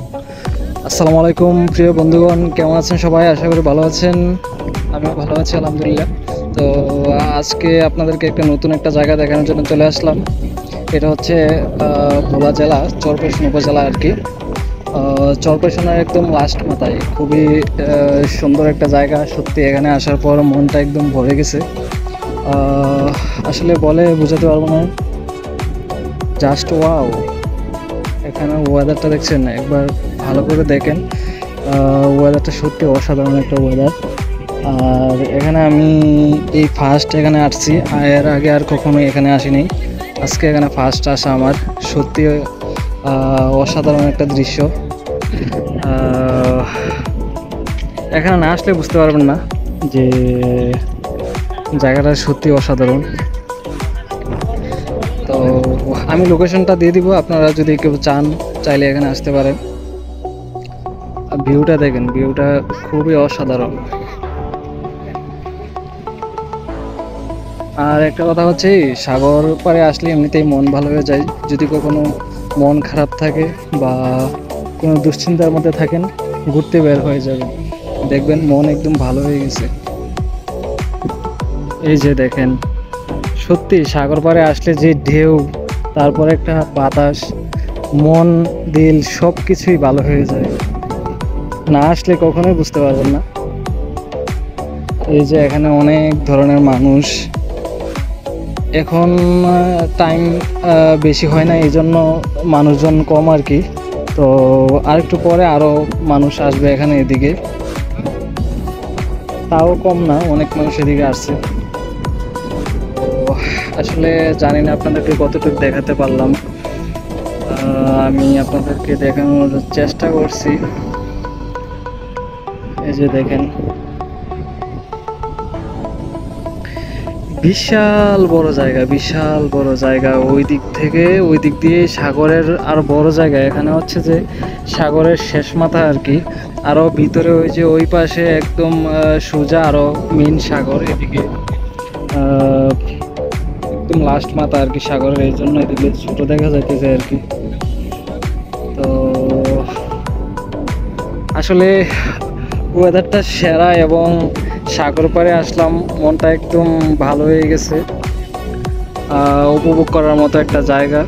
আসসালামু আলাইকুম প্রিয় বন্ধুগণ, কেমন আছেন সবাই? আশা করি ভালো আছেন। আমিও ভালো আছি আলহামদুলিল্লাহ। তো আজকে আপনাদেরকে নতুন একটা জায়গা দেখানোর জন্য চলে আসলাম। এটা হচ্ছে ভোলা জেলা চরপেশন উপজেলা আর কি। চরপেশনের একদম লাস্ট মাথায় খুবই সুন্দর একটা জায়গা। সত্যি এখানে আসার পর মনটা একদম ভরে গেছে। আসলে বলে বোঝাতে পারবো না, জাস্ট ওয়াও। এখানে ওয়েদারটা দেখছেন, একবার ভালো করে দেখেন। ওয়েদারটা সত্যি অসাধারণ একটা ওয়েদার। আর এখানে আমি এই ফার্স্ট এখানে আসছি, এর আগে আর কখনোই এখানে আসিনি। আজকে এখানে ফার্স্ট আসা আমার। সত্যি অসাধারণ একটা দৃশ্য। এখানে না আসলে বুঝতে পারবেন না যে জায়গাটা সত্যি অসাধারণ। তো আমি লোকেশনটা দিয়ে দিব, আপনারা যদি কেউ চাইলে এখানে আসতে পারেন। ভিউটা দেখেন, ভিউটা খুবই অসাধারণ। আর একটা কথা হচ্ছে, সাগর পাড়ে আসলে এমনিতেই মন ভালো হয়ে যায়। যদি কখনো মন খারাপ থাকে বা কোনো দুশ্চিন্তার মধ্যে থাকেন, ঘুরতে বের হয়ে যাবেন, দেখবেন মন একদম ভালো হয়ে গেছে। এই যে দেখেন, সত্যি সাগর পাড়ে আসলে যে ঢেউ, তারপরে একটা বাতাস, মন দিল সব কিছুই ভালো হয়ে যায়। না আসলে কখনোই বুঝতে পারবেন না। এই যে এখানে অনেক ধরনের মানুষ। এখন টাইম বেশি হয় না, এই জন্য মানুষজন কম আর কি। তো আরেকটু পরে আরও মানুষ আসবে এখানে, এদিকে তাও কম না, অনেক মানুষ এদিকে আসছে। তো আসলে জানি না আপনাদেরকে কতটুকু দেখাতে পারলাম। আমি আপনাদেরকে দেখানোর চেষ্টা করছি। এই যে দেখেন, বিশাল বড় জায়গা, বিশাল বড় জায়গা। ওই দিক দিয়ে সাগরের আর বড় জায়গা। এখানে হচ্ছে যে সাগরের শেষ মাথা আর কি। আরও ভিতরে ওই যে ওই পাশে একদম সোজা আরও মেন সাগর। এদিকে একদম লাস্ট মাথা আর কি সাগরের, এই জন্য এদিকে ছোট দেখা যাইতেছে আর কি। তো আসলে ওয়েদারটা সেরা, এবং সাগর পাড়ে আসলাম, মনটা একদম ভালো হয়ে গেছে। উপভোগ করার মতো একটা জায়গা।